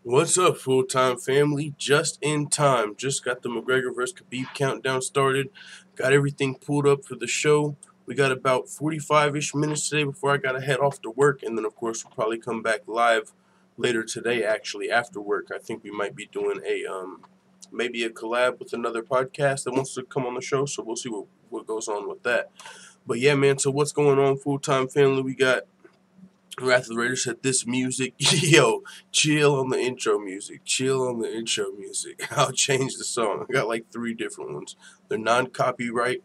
What's up, full-time family? Just in time. Just got the McGregor vs. Khabib countdown started. Got everything pulled up for the show. We got about 45-ish minutes today before I gotta head off to work, and then of course we'll probably come back live later today. Actually, after work, I think we might be doing a maybe a collab with another podcast that wants to come on the show. So we'll see what goes on with that. But yeah, man. So what's going on, full-time family? We got Wrath of the Raiders said this music. Yo, chill on the intro music. Chill on the intro music. I'll change the song. I got like 3 different ones. They're non-copyright.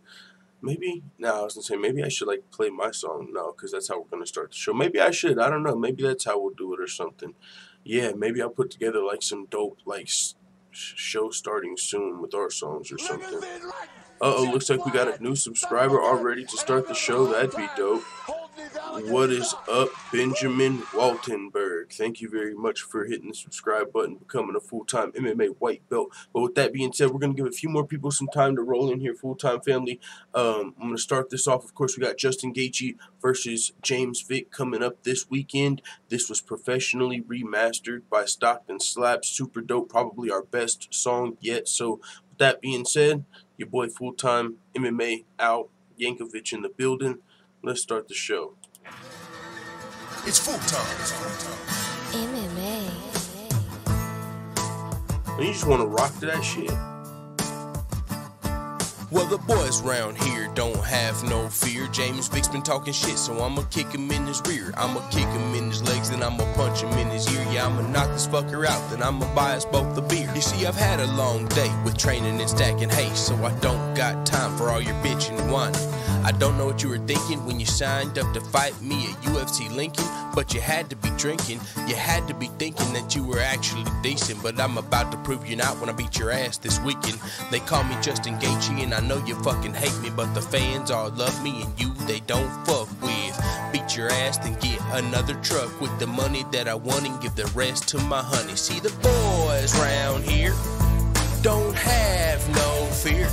Maybe, no, I was going to say, maybe I should like play my song. No, because that's how we're going to start the show. Maybe I should. I don't know. Maybe that's how we'll do it or something. Yeah, maybe I'll put together like some dope, like, show starting soon with our songs or something. Uh-oh, looks like we got a new subscriber already to start the show. That'd be dope. What is up, Benjamin Waltenberg? Thank you very much for hitting the subscribe button, becoming a full-time MMA white belt. But with that being said, we're going to give a few more people some time to roll in here, full-time family. I'm going to start this off. Of course, we got Justin Gaethje versus James Vick coming up this weekend. This was professionally remastered by Stockton Slap. Super dope, probably our best song yet. So with that being said, your boy full-time MMA Al Yankovic in the building. Let's start the show. It's full time. MMA. And you just want to rock to that shit. Well, the boys round here don't have no fear. James Vick's been talking shit, so I'ma kick him in his rear. I'ma kick him in his legs, then I'ma punch him in his ear. Yeah, I'ma knock this fucker out, then I'ma buy us both a beer. You see, I've had a long day with training and stacking hay, so I don't got time for all your bitching and whining. I don't know what you were thinking when you signed up to fight me at UFC Lincoln, but you had to be drinking. You had to be thinking that you were actually decent, but I'm about to prove you not when I beat your ass this weekend. They call me Justin Gaethje, and I know you fucking hate me, but the fans all love me, and you they don't fuck with. Beat your ass, then get another truck with the money that I won and give the rest to my honey. See, the boys round here don't have no fear.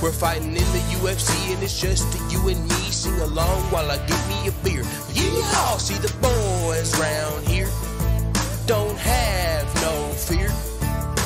We're fighting in the UFC and it's just you and me. Sing along while I get me a beer. Yeehaw! See, the boys round here don't have no fear.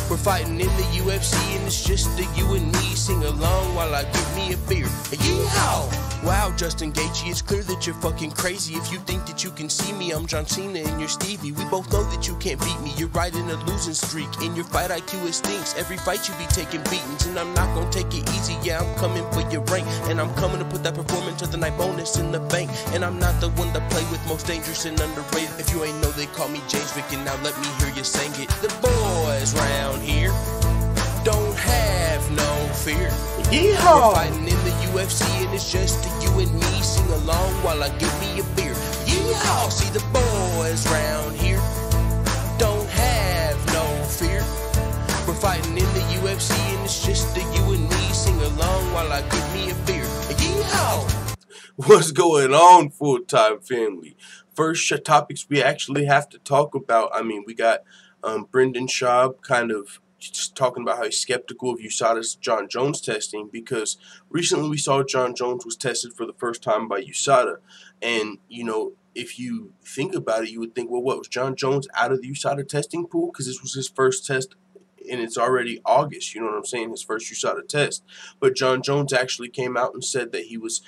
We're fighting in the UFC and it's just you and me. Sing along while I get me a beer. Yeehaw! Wow, Justin Gaethje, it's clear that you're fucking crazy. If you think that you can see me, I'm John Cena and you're Stevie. We both know that you can't beat me. You're riding a losing streak. In your fight IQ, it stinks. Every fight you be taking beatings, and I'm not gonna take it easy. Yeah, I'm coming for your rank, and I'm coming to put that performance of the night bonus in the bank. And I'm not the one to play with, most dangerous and underrated. If you ain't know, they call me James Vick, and now let me hear you sing it. The boys round here don't have no fear. Yeehaw! We're fighting in the UFC and it's just you and me. Sing along while I get me a beer. Yeehaw! See, the boys round here don't have no fear. We're fighting in the UFC and it's just you and me. Sing along while I get me a beer. Yeehaw! What's going on, full-time family? First topics we actually have to talk about. I mean, we got Brendan Schaub kind of just talking about how he's skeptical of USADA's Jon Jones testing, because recently we saw Jon Jones was tested for the first time by USADA. And, you know, if you think about it, you would think, well, what, was Jon Jones out of the USADA testing pool? Because this was his first test, and it's already August, you know what I'm saying, his first USADA test. But Jon Jones actually came out and said that he was,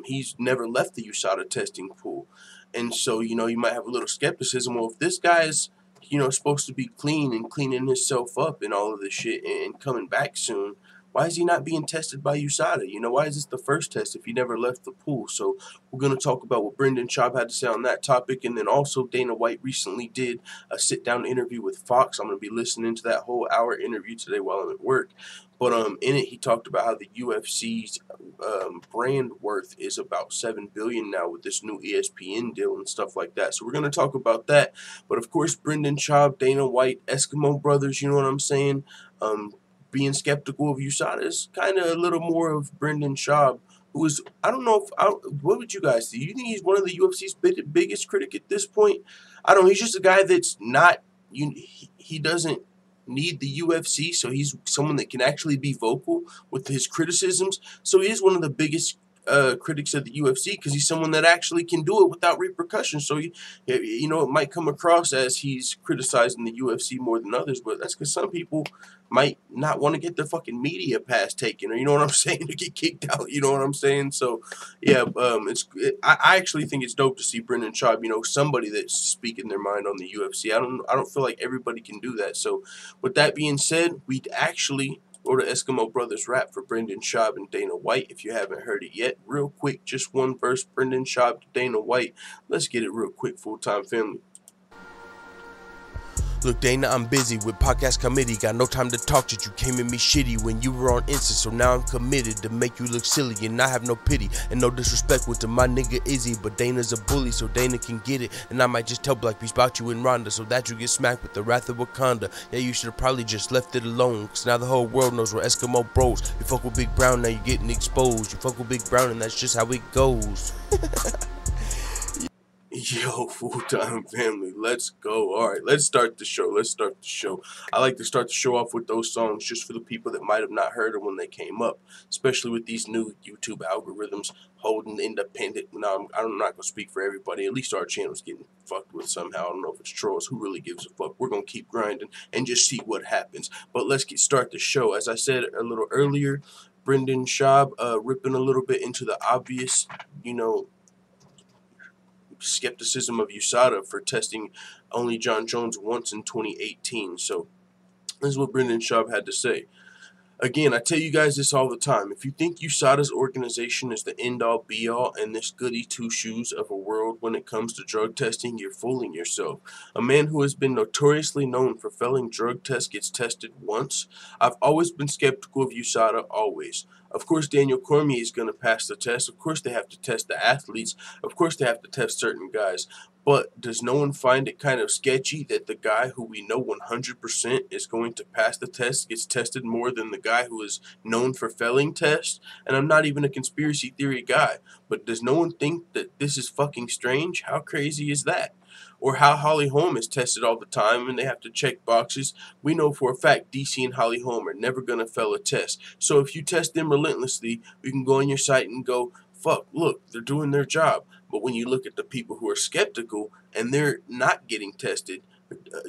he's never left the USADA testing pool. And so, you know, you might have a little skepticism. Well, if this guy's, you know, supposed to be clean and cleaning himself up and all of this shit and coming back soon, why is he not being tested by USADA? You know, why is this the first test if he never left the pool? So we're going to talk about what Brendan Schaub had to say on that topic. And then also Dana White recently did a sit-down interview with Fox. I'm going to be listening to that whole hour interview today while I'm at work. But in it, he talked about how the UFC's brand worth is about $7 billion now with this new ESPN deal and stuff like that. So we're going to talk about that. But of course, Brendan Schaub, Dana White, Eskimo brothers, you know what I'm saying? Being skeptical of USADA is kind of a little more of Brendan Schaub, who is, I don't know, what would you guys think? You think he's one of the UFC's biggest critic at this point? I don't know. He's just a guy that's not, he doesn't need the UFC, so he's someone that can actually be vocal with his criticisms. So he is one of the biggest critics of the UFC because he's someone that actually can do it without repercussions. So, you know, it might come across as he's criticizing the UFC more than others, but that's because some people might not want to get their fucking media pass taken, or you know what I'm saying, to get kicked out. You know what I'm saying? So, yeah, I actually think it's dope to see Brendan Schaub, you know, somebody that's speaking their mind on the UFC. I don't feel like everybody can do that. So, with that being said, we'd actually go to Eskimo Brothers Rap for Brendan Schaub and Dana White if you haven't heard it yet. Real quick, just one verse, Brendan Schaub to Dana White. Let's get it real quick, full-time family. Look, Dana, I'm busy with podcast committee. Got no time to talk shit. You came at me shitty when you were on Insta, so now I'm committed to make you look silly, and I have no pity and no disrespect with to my nigga Izzy, but Dana's a bully, so Dana can get it, and I might just tell Black Beast about you and Rhonda, so that you get smacked with the wrath of Wakanda. Yeah, you should have probably just left it alone, cause now the whole world knows we're Eskimo bros. You fuck with Big Brown, now you're getting exposed. You fuck with Big Brown, and that's just how it goes. Yo, full-time family, let's go. All right, let's start the show. I like to start the show off with those songs just for the people that might have not heard them when they came up, especially with these new YouTube algorithms holding independent. Now, I'm not going to speak for everybody. At least our channel's getting fucked with somehow. I don't know if it's trolls. Who really gives a fuck? We're going to keep grinding and just see what happens. But let's start the show. As I said a little earlier, Brendan Schaub ripping a little bit into the obvious, you know, skepticism of USADA for testing only Jon Jones once in 2018. So this is what Brendan Schaub had to say. Again, I tell you guys this all the time. If you think USADA's organization is the end-all, be-all, and this goody two-shoes of a world when it comes to drug testing, you're fooling yourself. A man who has been notoriously known for failing drug tests gets tested once. I've always been skeptical of USADA, always. Of course, Daniel Cormier is going to pass the test. Of course, they have to test the athletes. Of course, they have to test certain guys. But does no one find it kind of sketchy that the guy who we know 100% is going to pass the test gets tested more than the guy who is known for failing tests? And I'm not even a conspiracy theory guy, but does no one think that this is fucking strange? How crazy is that? Or how Holly Holm is tested all the time and they have to check boxes. We know for a fact DC and Holly Holm are never going to fail a test. So if you test them relentlessly, you can go on your site and go, fuck, look, they're doing their job. But when you look at the people who are skeptical and they're not getting tested,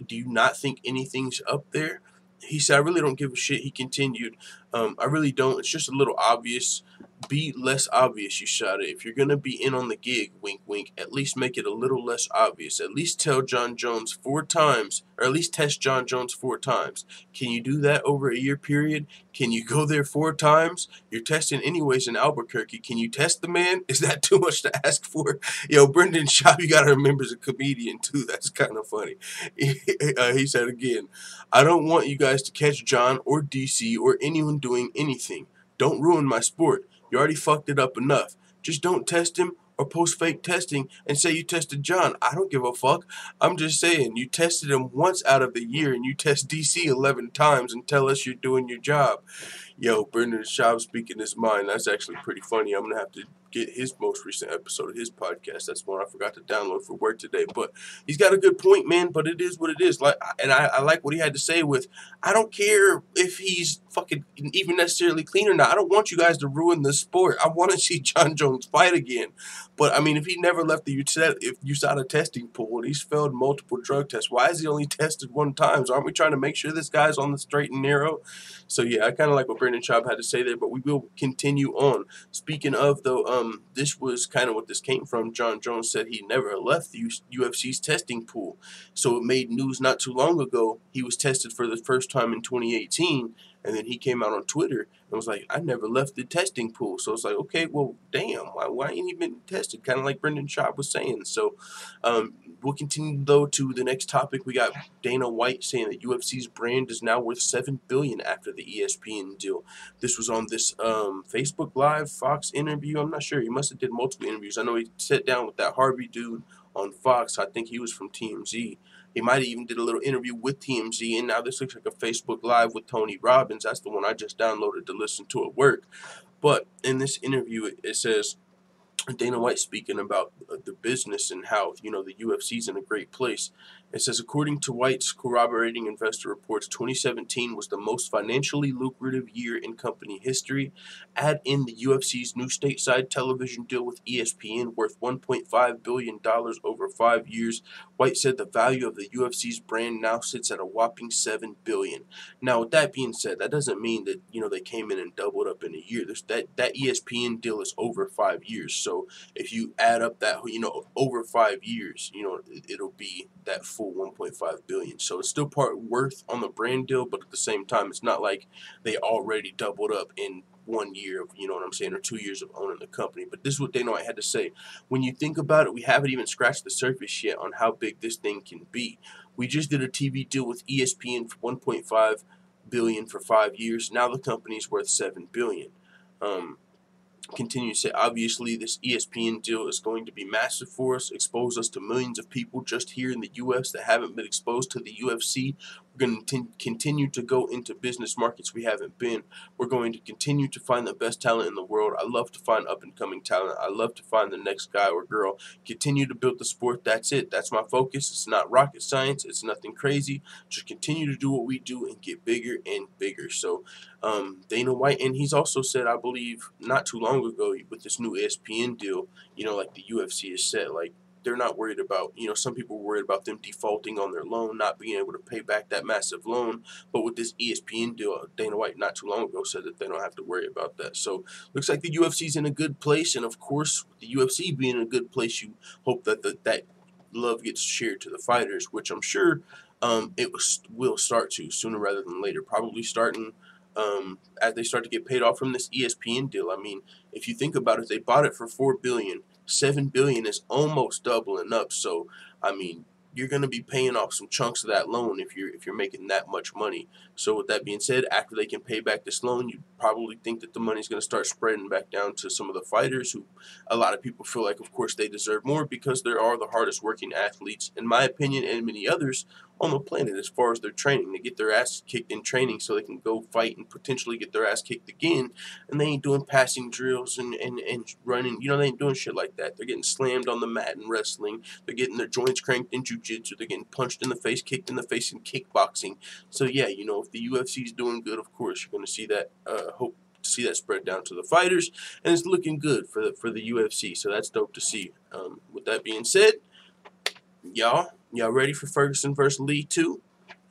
do you not think anything's up there? He said, I really don't give a shit. He continued, I really don't. It's just a little obvious. Be less obvious, USADA. If you're going to be in on the gig, wink, wink, at least make it a little less obvious. At least tell Jon Jones 4 times, or at least test Jon Jones 4 times. Can you do that over a year period? Can you go there 4 times? You're testing anyways in Albuquerque. Can you test the man? Is that too much to ask for? Yo, Brendan Schaub, you got to remember, is a comedian too. That's kind of funny. He said again, I don't want you guys to catch Jon or DC or anyone doing anything. Don't ruin my sport. You already fucked it up enough. Just don't test him or post fake testing and say you tested Jon. I don't give a fuck. I'm just saying, you tested him once out of the year and you test DC 11 times and tell us you're doing your job. Yo, Brendan Schaub speaking his mind. That's actually pretty funny. I'm going to have to get his most recent episode of his podcast. That's one I forgot to download for work today. But he's got a good point, man. But it is what it is. I like what he had to say with, I don't care if he's fucking even necessarily clean or not. I don't want you guys to ruin the sport. I want to see Jon Jones fight again. But, I mean, if he never left the USADA testing pool and he's failed multiple drug tests, why is he only tested 1 time? So aren't we trying to make sure this guy's on the straight and narrow? So, yeah, I kind of like what Brendan Schaub had to say there, but we will continue on. Speaking of, though, this was kind of what this came from. Jon Jones said he never left the UFC's testing pool. So it made news not too long ago. He was tested for the first time in 2018, and then he came out on Twitter and was like, I never left the testing pool. So it's like, okay, well, damn, why ain't he been tested? Kind of like Brendan Schaub was saying. So we'll continue, though, to the next topic. We got Dana White saying that UFC's brand is now worth $7 billion after the ESPN deal. This was on this Facebook Live Fox interview. I'm not sure. He must have did multiple interviews. I know he sat down with that Harvey dude on Fox. I think he was from TMZ. He might have even did a little interview with TMZ, and now this looks like a Facebook Live with Tony Robbins. That's the one I just downloaded to listen to at work. But in this interview, it says, Dana White speaking about the business and how, you know, the UFC's in a great place. It says, according to White's corroborating investor reports, 2017 was the most financially lucrative year in company history. Add in the UFC's new stateside television deal with ESPN worth $1.5 billion over 5 years. White said the value of the UFC's brand now sits at a whopping $7 billion. Now, with that being said, that doesn't mean that, they came in and doubled up in a year. That ESPN deal is over 5 years. So if you add up that, over 5 years, it'll be that full 1.5 billion. So it's still part worth on the brand deal, but at the same time, it's not like they already doubled up in 1 year of, or 2 years of owning the company. But this is what Dana White had to say. When you think about it, we haven't even scratched the surface yet on how big this thing can be. We just did a TV deal with ESPN for 1.5 billion for 5 years. Now the company's worth 7 billion. Continue to say, obviously, this ESPN deal is going to be massive for us, expose us to millions of people just here in the U.S. that haven't been exposed to the UFC. We're going to continue to go into business markets we haven't been. We're going to continue to find the best talent in the world. I love to find up-and-coming talent. I love to find the next guy or girl. Continue to build the sport. That's it. That's my focus. It's not rocket science. It's nothing crazy. Just continue to do what we do and get bigger and bigger. So Dana White, and he's also said, I believe, not too long ago with this new ESPN deal, like the UFC has said, they're not worried about, some people were worried about them defaulting on their loan, not being able to pay back that massive loan. But with this ESPN deal, Dana White not too long ago said that they don't have to worry about that. So looks like the UFC's in a good place. And of course, with the UFC being in a good place, you hope that that love gets shared to the fighters, which I'm sure will start to sooner rather than later, probably starting as they start to get paid off from this ESPN deal. I mean, if you think about it, they bought it for $4 billion. $7 billion is almost doubling up. So, I mean, you're going to be paying off some chunks of that loan if you're making that much money. So with that being said, after they can pay back this loan, you probably think that the money's going to start spreading back down to some of the fighters who a lot of people feel like, of course, they deserve more because they are the hardest working athletes, in my opinion, and many others on the planet as far as their training. They get their ass kicked in training so they can go fight and potentially get their ass kicked again, and they ain't doing passing drills and running. They ain't doing shit like that. They're getting slammed on the mat in wrestling. They're getting their joints cranked in jiu-jitsu. They're getting punched in the face, kicked in the face in kickboxing. So yeah, if the UFC is doing good, of course, you're going to see that, hope to see that spread down to the fighters, and it's looking good for the UFC, so that's dope to see. With that being said, y'all ready for Ferguson versus Lee 2?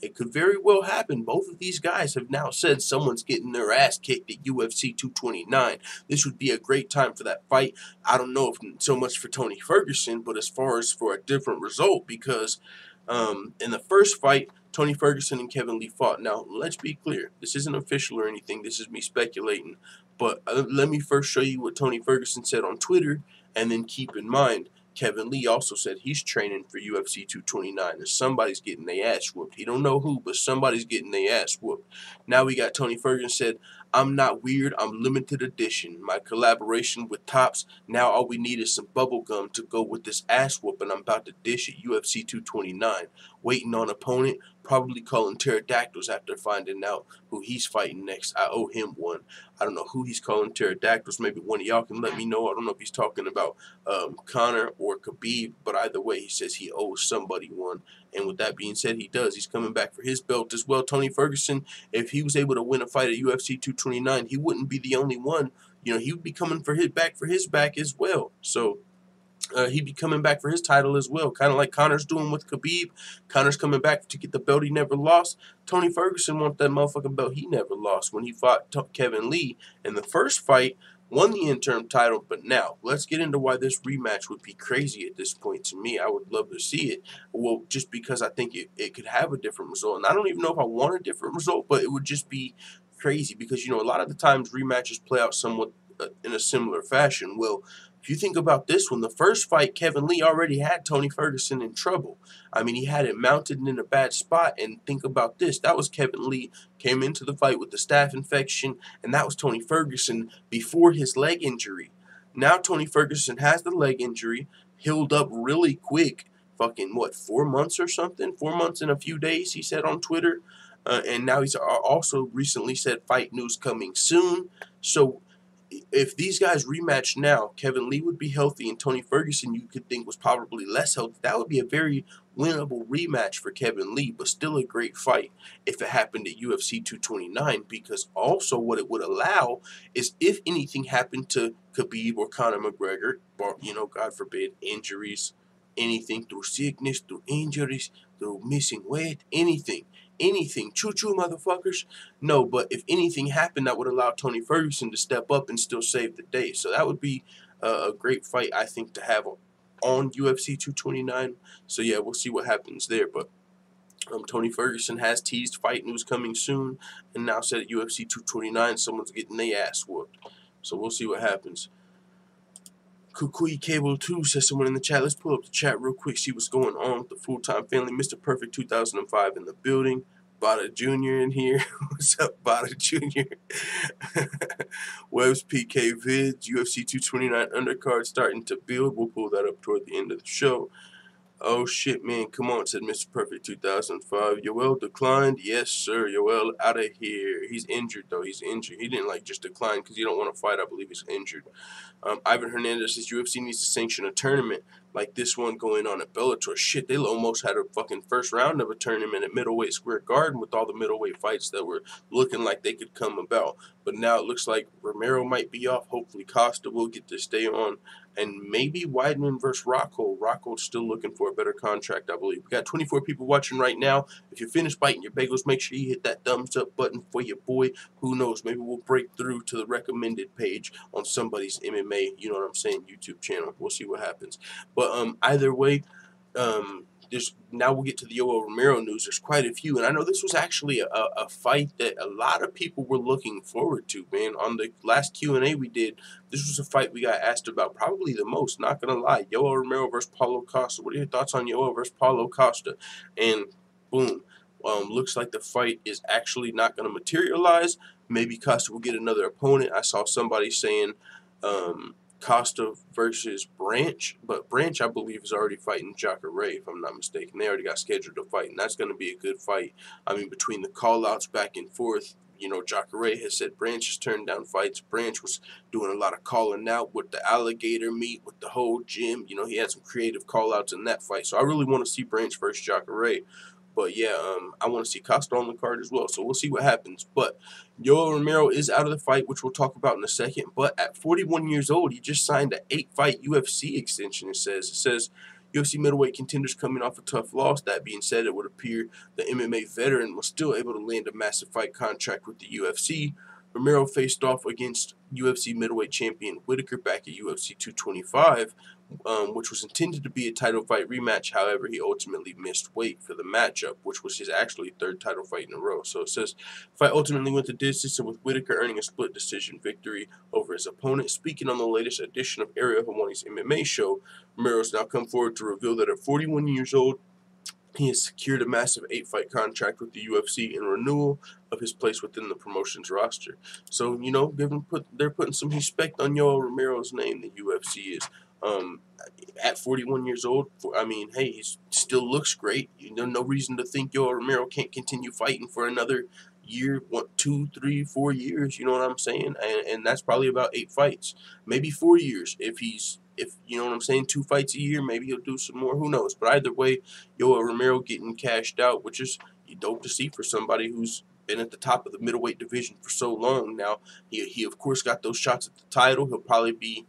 It could very well happen. Both of these guys have now said someone's getting their ass kicked at UFC 229. This would be a great time for that fight. I don't know if so much for Tony Ferguson, but as far as for a different result, because in the first fight, Tony Ferguson and Kevin Lee fought. Now, let's be clear. This isn't official or anything. This is me speculating. But let me first show you what Tony Ferguson said on Twitter, and then keep in mind, Kevin Lee also said he's training for UFC 229, and somebody's getting their ass whooped. He don't know who, but somebody's getting their ass whooped. Now we got Tony Ferguson said, I'm not weird, I'm limited edition. My collaboration with Tops, now all we need is some bubble gum to go with this ass whooping I'm about to dish at UFC 229. Waiting on opponent, probably calling pterodactyls after finding out who he's fighting next. I owe him one. I don't know who he's calling pterodactyls. Maybe one of y'all can let me know. I don't know if he's talking about Conor or Khabib, but either way, he says he owes somebody one. And with that being said, he does. He's coming back for his belt as well. Tony Ferguson, if he was able to win a fight at UFC 229, he wouldn't be the only one. He would be coming for his back as well. So he'd be coming back for his title as well, kind of like Conor's doing with Khabib. Conor's coming back to get the belt he never lost. Tony Ferguson wants that motherfucking belt he never lost when he fought Kevin Lee in the first fight, won the interim title. But now, let's get into why this rematch would be crazy at this point. To me, I would love to see it. Well, just because I think it could have a different result. And I don't even know if I want a different result, but it would just be crazy because, a lot of the times rematches play out somewhat in a similar fashion. Well, if you think about this one, the first fight, Kevin Lee already had Tony Ferguson in trouble. I mean, he had it mounted in a bad spot. And think about this. That was Kevin Lee came into the fight with the staph infection, and that was Tony Ferguson before his leg injury. Now Tony Ferguson has the leg injury, healed up really quick. 4 months or something? 4 months and a few days, he said on Twitter. And now he's also recently said fight news coming soon. So if these guys rematch now, Kevin Lee would be healthy, and Tony Ferguson, you could think, was probably less healthy. That would be a very winnable rematch for Kevin Lee, but still a great fight if it happened at UFC 229, because also what it would allow is if anything happened to Khabib or Conor McGregor, or, God forbid, injuries, anything through sickness, through injuries, through missing weight, anything, choo-choo motherfuckers. No, but if anything happened, that would allow Tony Ferguson to step up and still save the day. So that would be a great fight, I think, to have on UFC 229. So yeah, we'll see what happens there. But Tony Ferguson has teased fight news coming soon, and now said at UFC 229 someone's getting their ass whooped. So we'll see what happens. Kukui Cable 2 says someone in the chat. Let's pull up the chat real quick, see what's going on with the full-time family. Mr. Perfect 2005 in the building. Bada Jr. in here. What's up, Bada Jr.? Webb's PK Vids, UFC 229 undercard starting to build. We'll pull that up toward the end of the show. Oh shit, man, come on, said Mr. Perfect 2005. Yoel declined? Yes, sir. Yoel out of here. He's injured, though. He's injured. He didn't, just decline because he don't want to fight. I believe he's injured. Ivan Hernandez says UFC needs to sanction a tournament like this one going on at Bellator. Shit, they almost had a fucking first round of a tournament at Middleweight Square Garden with all the middleweight fights that were looking like they could come about. But now it looks like Romero might be off. Hopefully Costa will get to stay on. And maybe Weidman versus Rocco. Rocco's still looking for a better contract, I believe. We got 24 people watching right now. If you're finished biting your bagels, make sure you hit that thumbs up button for your boy. Who knows? Maybe we'll break through to the recommended page on somebody's MMA, YouTube channel. We'll see what happens. But either way, now we'll get to the Yoel Romero news. There's quite a few, and I know this was actually a fight that a lot of people were looking forward to, man. On the last Q&A we did, this was a fight we got asked about probably the most, not going to lie. Yoel Romero versus Paulo Costa. What are your thoughts on Yoel versus Paulo Costa? And boom, looks like the fight is actually not going to materialize. Maybe Costa will get another opponent. I saw somebody saying Costa versus Branch, but Branch, I believe, is already fighting Jacare, if I'm not mistaken. They already got scheduled to fight, and that's going to be a good fight. I mean, between the call-outs back and forth, Jacare has said Branch has turned down fights. Branch was doing a lot of calling out with the alligator meat, with the whole gym. He had some creative call-outs in that fight. So I really want to see Branch versus Jacare. But yeah, I want to see Costa on the card as well. So we'll see what happens. But Yoel Romero is out of the fight, which we'll talk about in a second. But at 41 years old, he just signed an 8-fight UFC extension, it says UFC middleweight contenders coming off a tough loss. That being said, it would appear the MMA veteran was still able to land a massive fight contract with the UFC. Romero faced off against UFC middleweight champion Whitaker back at UFC 225, which was intended to be a title fight rematch. However, he ultimately missed weight for the matchup, which was his actually third title fight in a row. So it says, fight ultimately went the distance, with Whitaker earning a split decision victory over his opponent. Speaking on the latest edition of Ariel Helwani's MMA show, Romero's now come forward to reveal that at 41 years old, he has secured a massive 8-fight contract with the UFC in renewal of his place within the promotion's roster. So, they're putting some respect on Yoel Romero's name, the UFC is. At 41 years old, hey, he still looks great. No reason to think Yoel Romero can't continue fighting for another year, 1, 2, 3, 4 years. You know what I'm saying? And that's probably about 8 fights, maybe 4 years. If you know what I'm saying, 2 fights a year, maybe he'll do some more. Who knows? But either way, Yoel Romero getting cashed out, which is dope to see for somebody who's been at the top of the middleweight division for so long. Now he of course got those shots at the title. He'll probably be,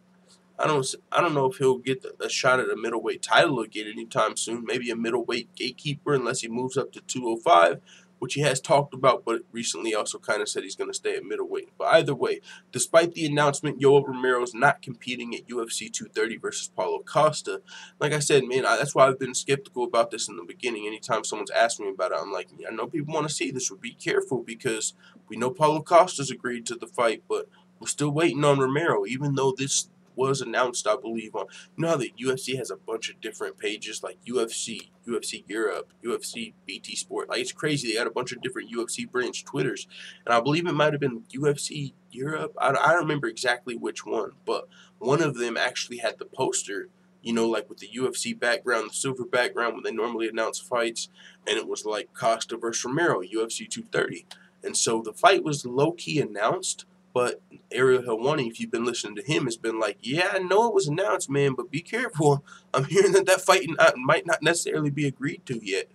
I don't know if he'll get a shot at a middleweight title again anytime soon. Maybe a middleweight gatekeeper unless he moves up to 205, which he has talked about, but recently also kind of said he's going to stay at middleweight. But either way, despite the announcement, Yoel Romero is not competing at UFC 230 versus Paulo Costa. Like I said, man, that's why I've been skeptical about this in the beginning. Anytime someone's asked me about it, I'm like, I know people want to see this, but be careful because we know Paulo Costa's agreed to the fight, but we're still waiting on Romero, even though this was announced, I believe, on, how the UFC has a bunch of different pages, like UFC Europe, UFC BT Sport. Like, it's crazy. They got a bunch of different UFC branch Twitters, and I believe it might have been UFC Europe. I don't remember exactly which one, but one of them actually had the poster, like with the UFC background, the silver background when they normally announce fights, and it was like Costa versus Romero, UFC 230. And so the fight was low-key announced, But Ariel Helwani, if you've been listening to him, has been like, yeah, I know it was announced, man, but be careful. I'm hearing that fight might not necessarily be agreed to yet.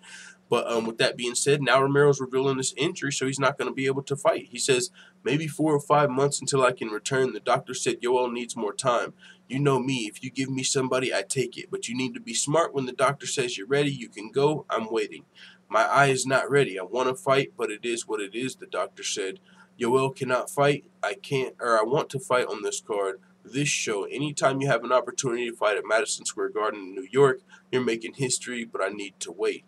But with that being said, now Romero's revealing this injury, so he's not going to be able to fight. He says, maybe 4 or 5 months until I can return. The doctor said Yoel needs more time. You know me. If you give me somebody, I take it. But you need to be smart. When the doctor says you're ready, you can go. I'm waiting. My eye is not ready. I want to fight, but it is what it is, the doctor said. Yoel cannot fight. I want to fight on this card. This show. Anytime you have an opportunity to fight at Madison Square Garden in New York, you're making history, but I need to wait.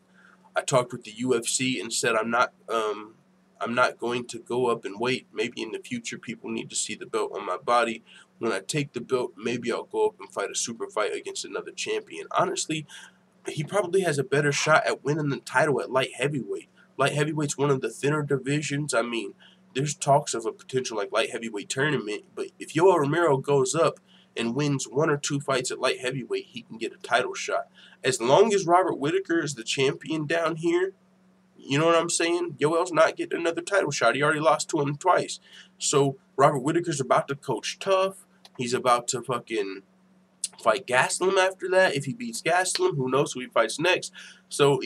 I talked with the UFC and said I'm not going to go up and wait. Maybe in the future people need to see the belt on my body. When I take the belt, maybe I'll go up and fight a super fight against another champion. Honestly, he probably has a better shot at winning the title at light heavyweight. Light heavyweight's one of the thinner divisions. I mean, there's talks of a potential light heavyweight tournament, but if Yoel Romero goes up and wins 1 or 2 fights at light heavyweight, he can get a title shot. As long as Robert Whittaker is the champion down here, you know what I'm saying? Yoel's not getting another title shot. He already lost to him twice. So Robert Whittaker's about to coach tough. He's about to fucking fight Gastelum after that. If he beats Gastelum, who knows who he fights next. So,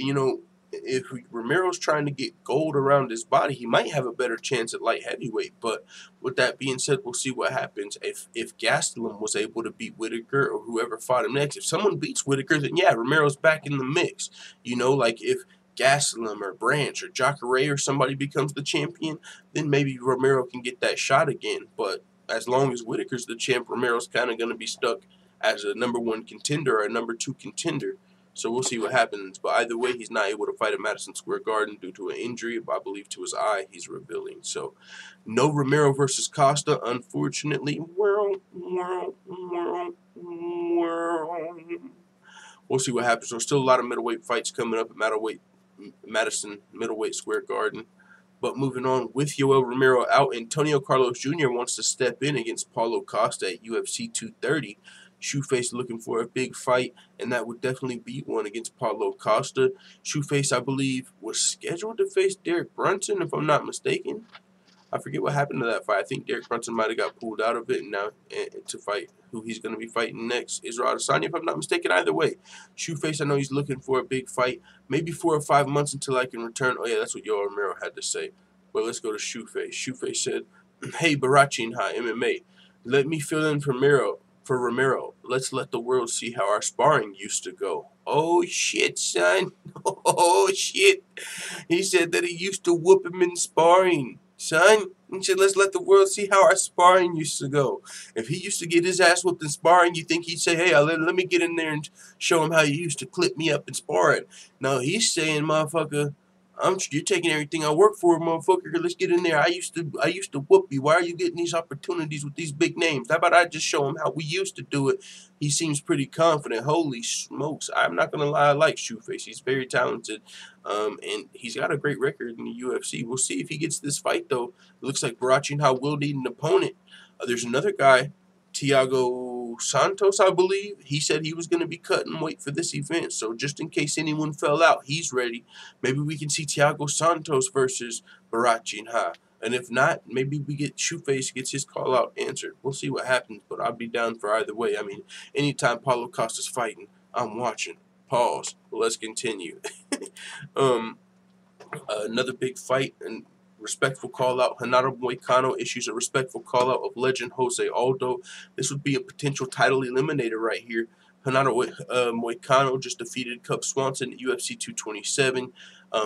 if Romero's trying to get gold around his body, he might have a better chance at light heavyweight. But with that being said, we'll see what happens. If Gastelum was able to beat Whittaker or whoever fought him next, if someone beats Whittaker, then yeah, Romero's back in the mix. If Gastelum or Branch or Jacare or somebody becomes the champion, then maybe Romero can get that shot again. But as long as Whittaker's the champ, Romero's kind of going to be stuck as a number 1 contender or a number 2 contender. So we'll see what happens. But either way, he's not able to fight at Madison Square Garden due to an injury, I believe, to his eye, he's revealing. So no Romero versus Costa, unfortunately. We'll see what happens. There's still a lot of middleweight fights coming up at Madison Middleweight Square Garden. But moving on, with Yoel Romero out, Antonio Carlos Jr. wants to step in against Paulo Costa at UFC 230. Shoeface looking for a big fight, and that would definitely be one against Paulo Costa. Shoeface, I believe, was scheduled to face Derek Brunson, if I'm not mistaken. I forget what happened to that fight. I think Derek Brunson might have got pulled out of it, and now to fight who he's going to be fighting next, Israel Adesanya, if I'm not mistaken. Either way, Shoeface, I know he's looking for a big fight. Maybe 4 or 5 months until I can return. Oh, yeah, that's what Yoel Romero had to say. But let's go to Shoeface. Shoeface said, hey, Barachin High MMA, let me fill in for Romero. Let's let the world see how our sparring used to go. Oh, shit, son. Oh, shit. He said that he used to whoop him in sparring. Son, he said, let's let the world see how our sparring used to go. If he used to get his ass whooped in sparring, you think he'd say, hey, let me get in there and show him how you used to clip me up in sparring. No, he's saying, motherfucker, you're taking everything I work for, motherfucker. Let's get in there. I used to whoop you. Why are you getting these opportunities with these big names? How about I just show him how we used to do it? He seems pretty confident. Holy smokes. I'm not going to lie. I like Shoeface. He's very talented. And he's got a great record in the UFC. We'll see if he gets this fight, though. It looks like Barachinha will need an opponent. There's another guy, Thiago Santos, I believe. He said he was going to be cutting weight for this event. So just in case anyone fell out, he's ready. Maybe we can see Thiago Santos versus Barachinha. And if not, maybe Shoeface gets his call out answered. We'll see what happens, but I'll be down for either way. I mean, anytime Paulo Costa's fighting, I'm watching. Pause. Let's continue. Another big fight and respectful call out. Renato Moicano issues a respectful call out of legend Jose Aldo. This would be a potential title eliminator right here. Renato Moicano just defeated Cub Swanson at UFC 227.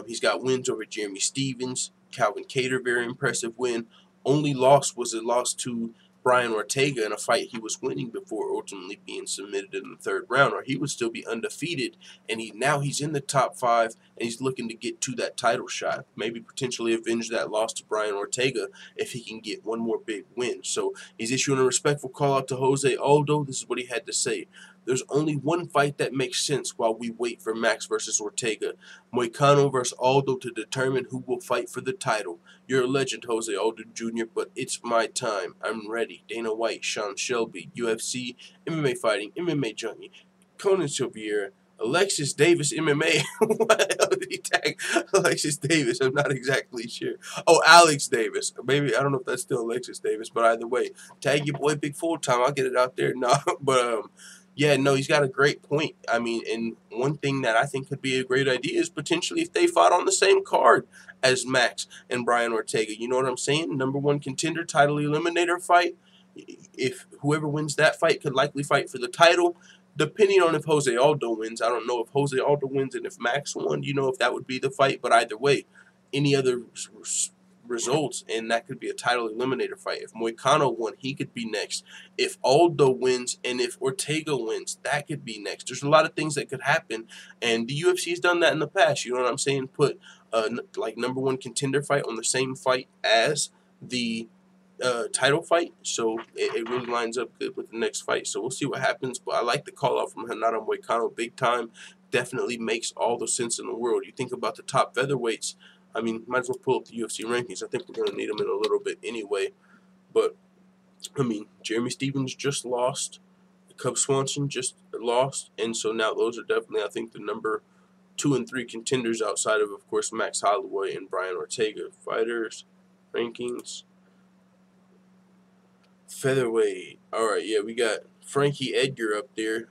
He's got wins over Jeremy Stevens, Calvin Kattar, very impressive win. Only loss was a loss to Brian Ortega in a fight he was winning before ultimately being submitted in the 3rd round, or he would still be undefeated. And now he's in the top 5, and he's looking to get to that title shot. Maybe potentially avenge that loss to Brian Ortega if he can get one more big win. So he's issuing a respectful call out to Jose Aldo. This is what he had to say. There's only one fight that makes sense while we wait for Max versus Ortega. Moicano versus Aldo to determine who will fight for the title. You're a legend, Jose Aldo Jr., but it's my time. I'm ready. Dana White, Sean Shelby, UFC, MMA Fighting, MMA Junkie, Conan Silveira, Alexis Davis MMA. What the hell did he tag Alexis Davis? I'm not exactly sure. Oh, Alex Davis. Maybe, I don't know if that's still Alexis Davis, but either way, tag your boy Big Full Time. I'll get it out there. No, but yeah, no, he's got a great point. I mean, and one thing that I think could be a great idea is potentially if they fought on the same card as Max and Brian Ortega. You know what I'm saying? Number one contender, title eliminator fight. If whoever wins that fight could likely fight for the title. Depending on if Jose Aldo wins, I don't know if Jose Aldo wins and if Max won, you know, if that would be the fight. But either way, any other results, and that could be a title eliminator fight. If Moicano won, he could be next. If Aldo wins and if Ortega wins, that could be next. There's a lot of things that could happen, and the UFC has done that in the past. You know what I'm saying? Put like number one contender fight on the same fight as the title fight, so it really lines up good with the next fight. So we'll see what happens, but I like the call out from Renato Moicano big time. Definitely makes all the sense in the world. You think about the top featherweights, I mean, might as well pull up the UFC rankings. I think we're going to need them in a little bit anyway, but I mean, Jeremy Stephens just lost, Cub Swanson just lost, and so now those are definitely, I think, the number 2 and 3 contenders outside of course, Max Holloway and Brian Ortega. Fighters rankings. Featherweight. Alright, yeah, we got Frankie Edgar up there.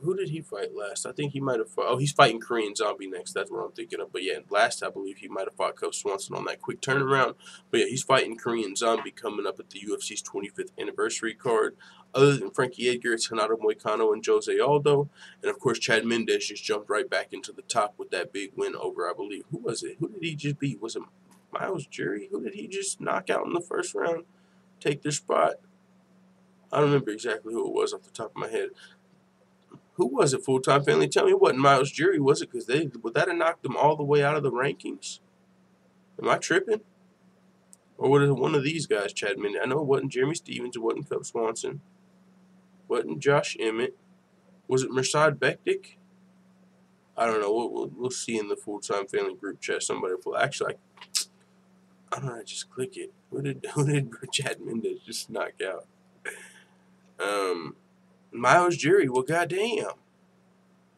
Who did he fight last? I think he might have fought. Oh, he's fighting Korean Zombie next. That's what I'm thinking of. But yeah, last I believe he might have fought Cub Swanson on that quick turnaround. But yeah, he's fighting Korean Zombie coming up at the UFC's 25th anniversary card. Other than Frankie Edgar, it's Renato Moicano and Jose Aldo. And of course, Chad Mendes just jumped right back into the top with that big win over, I believe. Who was it? Who did he just beat? Was it Miles Jury? Who did he just knock out in the first round? Take their spot. I don't remember exactly who it was off the top of my head. Who was it, full-time family? Tell me what Miles Jury was it, because would that have knocked them all the way out of the rankings? Am I tripping? Or was it one of these guys, Chad Mendes? I know it wasn't Jeremy Stephens, it wasn't Cub Swanson, wasn't Josh Emmett. Was it Mirsad Bektik? I don't know. We'll see in the full-time family group chat. Somebody will. Actually, I don't know. Just click it. Who did Chad Mendes just knock out? Miles Jury. Well, goddamn.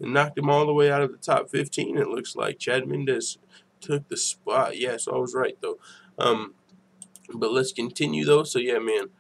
It knocked him all the way out of the top 15, it looks like. Chad Mendes took the spot. Yeah, so I was right, though. But let's continue, though. So, yeah, man.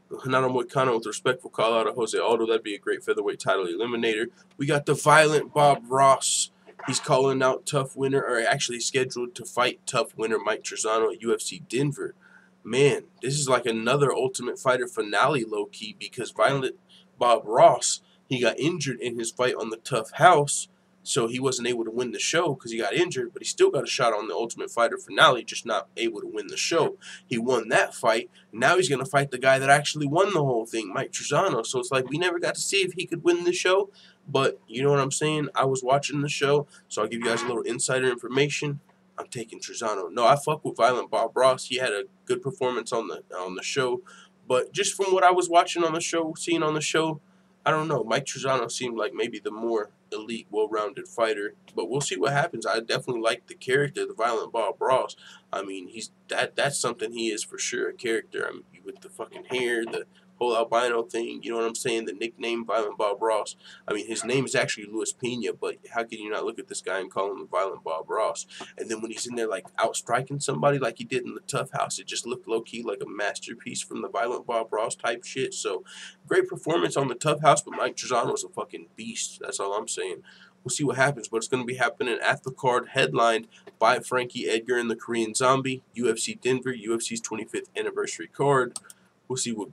Renato Moicano with a respectful call out of Jose Aldo. That'd be a great featherweight title eliminator. We got the violent Bob Ross. He's calling out tough winner, or actually scheduled to fight tough winner Mike Trizano at UFC Denver. Man, this is like another Ultimate Fighter finale, low-key, because violent Bob Ross, he got injured in his fight on the Tough House, so he wasn't able to win the show because he got injured, but he still got a shot on the Ultimate Fighter finale, just not able to win the show. He won that fight. Now he's going to fight the guy that actually won the whole thing, Mike Trizano. So it's like we never got to see if he could win the show, but you know what I'm saying? I was watching the show, so I'll give you guys a little insider information. I'm taking Trizano. No, I fuck with Violent Bob Ross. He had a good performance on the show, but just from what I was watching on the show, seeing on the show, I don't know. Mike Trizano seemed like maybe the more elite, well-rounded fighter, but we'll see what happens. I definitely like the character, the Violent Bob Ross. I mean, that's something he is for sure, a character. I mean, with the fucking hair, the whole albino thing, you know what I'm saying? The nickname Violent Bob Ross. I mean, his name is actually Luis Pena, but how can you not look at this guy and call him Violent Bob Ross? And then when he's in there, like, outstriking somebody like he did in the Tough House, it just looked low-key like a masterpiece from the Violent Bob Ross type shit. So, great performance on the Tough House, but Mike Trizano's a fucking beast. That's all I'm saying. We'll see what happens, but it's going to be happening at the card headlined by Frankie Edgar and the Korean Zombie, UFC Denver, UFC's 25th anniversary card. We'll see what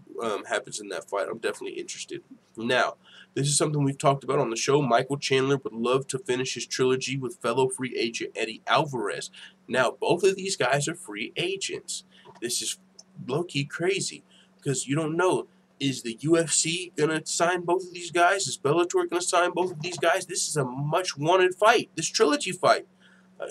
happens in that fight. I'm definitely interested. Now, this is something we've talked about on the show. Michael Chandler would love to finish his trilogy with fellow free agent Eddie Alvarez. Now, both of these guys are free agents. This is low-key crazy because you don't know. Is the UFC going to sign both of these guys? Is Bellator going to sign both of these guys? This is a much-wanted fight, this trilogy fight.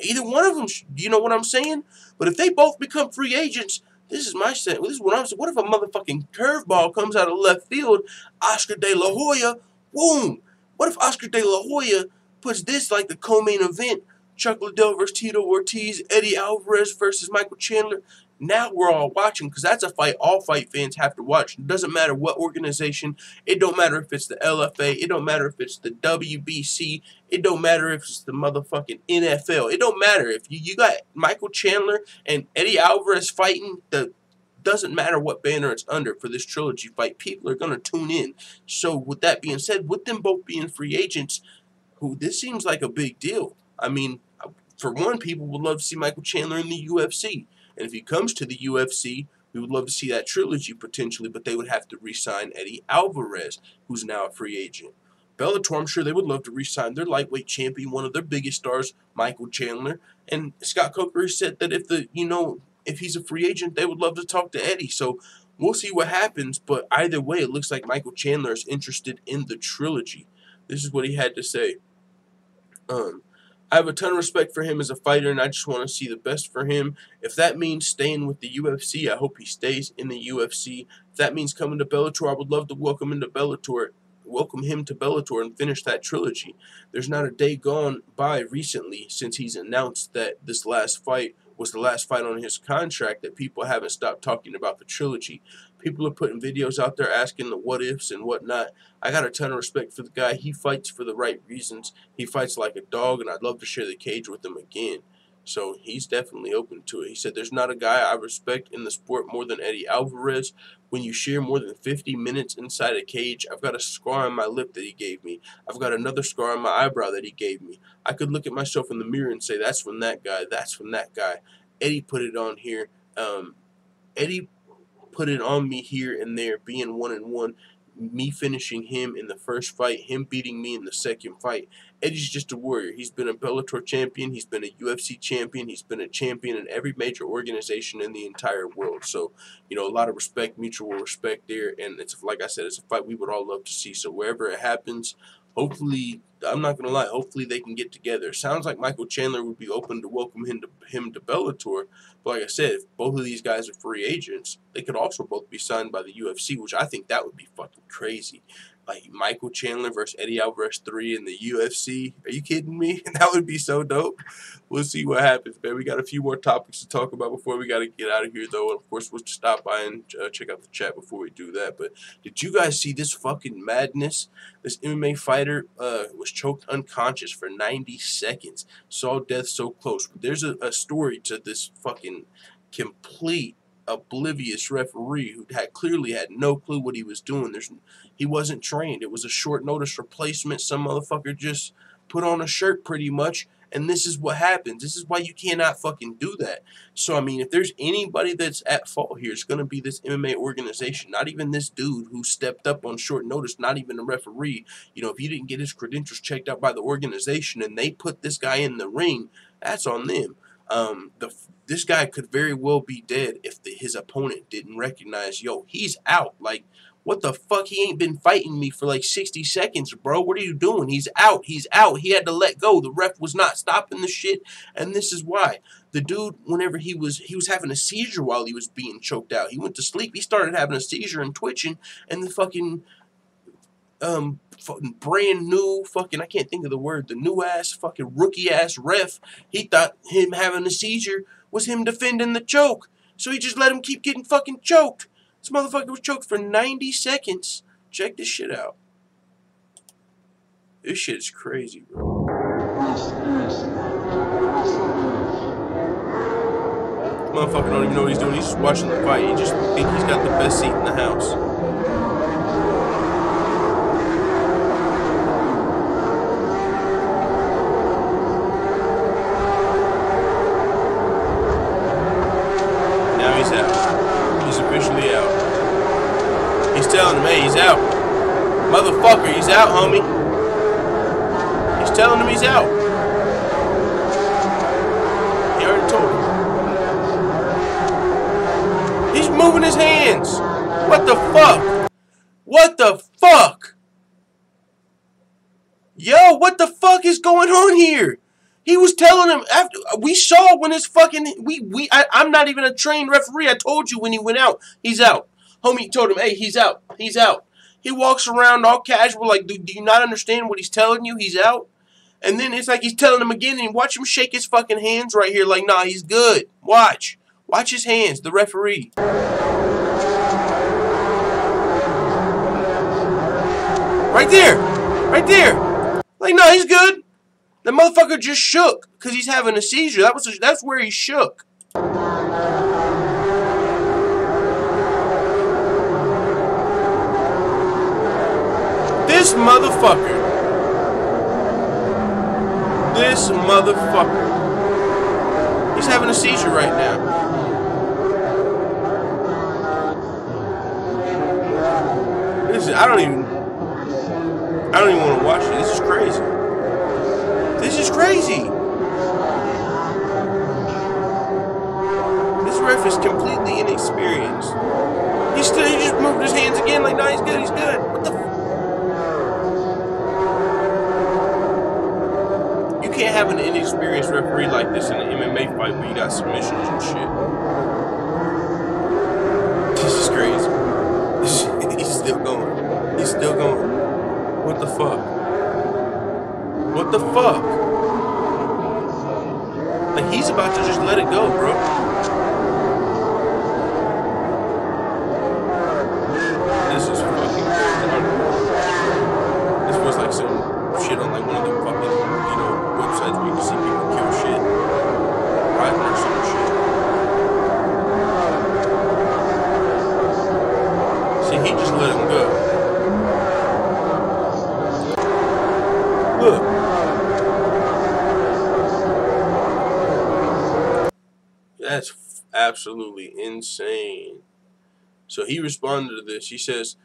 Either one of them, you know what I'm saying? But if they both become free agents, this is my set. This is what I'm saying. What if a motherfucking curveball comes out of left field? Oscar De La Hoya, boom. What if Oscar De La Hoya puts this like the co-main event Chuck Liddell versus Tito Ortiz, Eddie Alvarez versus Michael Chandler. Now we're all watching because that's a fight all fight fans have to watch. It doesn't matter what organization. It don't matter if it's the LFA. It don't matter if it's the WBC. It don't matter if it's the motherfucking NFL. It don't matter if you got Michael Chandler and Eddie Alvarez fighting. Doesn't matter what banner it's under for this trilogy fight. People are going to tune in. So with that being said, with them both being free agents, this seems like a big deal. I mean, for one, people would love to see Michael Chandler in the UFC. And if he comes to the UFC, we would love to see that trilogy potentially, but they would have to re-sign Eddie Alvarez, who's now a free agent. Bellator, I'm sure they would love to re-sign their lightweight champion, one of their biggest stars, Michael Chandler. And Scott Coker said that if he's a free agent, they would love to talk to Eddie. So we'll see what happens, but either way, it looks like Michael Chandler is interested in the trilogy. This is what he had to say. I have a ton of respect for him as a fighter, and I just want to see the best for him. If that means staying with the UFC, I hope he stays in the UFC. If that means coming to Bellator, I would love to welcome him to Bellator and finish that trilogy. There's not a day gone by recently since he's announced that this last fight was the last fight on his contract that people haven't stopped talking about the trilogy. People are putting videos out there asking the what ifs and whatnot. I got a ton of respect for the guy. He fights for the right reasons. He fights like a dog, and I'd love to share the cage with him again. So he's definitely open to it. He said, there's not a guy I respect in the sport more than Eddie Alvarez. When you share more than 50 minutes inside a cage, I've got a scar on my lip that he gave me. I've got another scar on my eyebrow that he gave me. I could look at myself in the mirror and say, that's from that guy. That's from that guy. Eddie put it on here. Eddie put it on me here and there, being 1-1. Me finishing him in the first fight, him beating me in the second fight. Eddie's just a warrior. He's been a Bellator champion. He's been a UFC champion. He's been a champion in every major organization in the entire world. So, a lot of respect, mutual respect there. And it's, like I said, it's a fight we would all love to see. So wherever it happens, hopefully, I'm not going to lie, hopefully they can get together. Sounds like Michael Chandler would be open to welcome him to Bellator. But like I said, if both of these guys are free agents, they could also both be signed by the UFC, which I think that would be fucking crazy. Like Michael Chandler versus Eddie Alvarez 3 in the UFC. Are you kidding me? That would be so dope. We'll see what happens, man. We got a few more topics to talk about before we got to get out of here, though. And, of course, we'll stop by and check out the chat before we do that. But did you guys see this fucking madness? This MMA fighter was choked unconscious for 90 seconds. Saw death so close. But there's a story to this fucking complete oblivious referee who clearly had no clue what he was doing. He wasn't trained. It was a short notice replacement. Some motherfucker just put on a shirt pretty much, and this is what happens. This is why you cannot fucking do that. So, I mean, if there's anybody that's at fault here, it's going to be this MMA organization, not even this dude who stepped up on short notice, not even a referee. If he didn't get his credentials checked out by the organization and they put this guy in the ring, that's on them. This guy could very well be dead if his opponent didn't recognize, he's out. Like, what the fuck? He ain't been fighting me for like 60 seconds, bro. What are you doing? He's out. He's out. He had to let go. The ref was not stopping the shit, and this is why. The dude, whenever he was having a seizure while he was being choked out. He went to sleep. He started having a seizure and twitching, and the fucking brand new fucking, I can't think of the word, the new ass fucking rookie ass ref, he thought him having a seizure was him defending the choke. So he just let him keep getting fucking choked. This motherfucker was choked for 90 seconds. Check this shit out. This shit is crazy, bro. Motherfucker don't even know what he's doing. He's just watching the fight. He just think he's got the best seat in the house. Now he's out. He's officially out. He's telling him, hey, he's out. Motherfucker, he's out, homie. He's telling him he's out. He already told him. He's moving his hands. What the fuck? What the fuck? Yo, what the fuck is going on here? He was telling him after we saw when his fucking I'm not even a trained referee. I told you when he went out, he's out. Homie told him, hey, he's out. He's out. He walks around all casual like, do you not understand what he's telling you? He's out. And then it's like he's telling him again, and watch him shake his fucking hands right here like, nah, he's good. Watch. Watch his hands, the referee. Right there. Right there. Like, no, he's good. The motherfucker just shook because he's having a seizure. That's where he shook. This motherfucker. This motherfucker. He's having a seizure right now. I don't even want to watch it. This is crazy. This is crazy. This ref is completely inexperienced. He just moved his hands again like, no, he's good, he's good. What the You can't have an inexperienced referee like this in an MMA fight where you got submissions and shit. This is crazy. He's still going. He's still going. What the fuck? What the fuck? Like, he's about to just let it go, bro. This is fucking crazy. This feels like some shit on like one of them fucking, websites where you can see people kill shit. Right? Or some shit. See, he just let him go. Look. That's absolutely insane. So he responded to this. He says,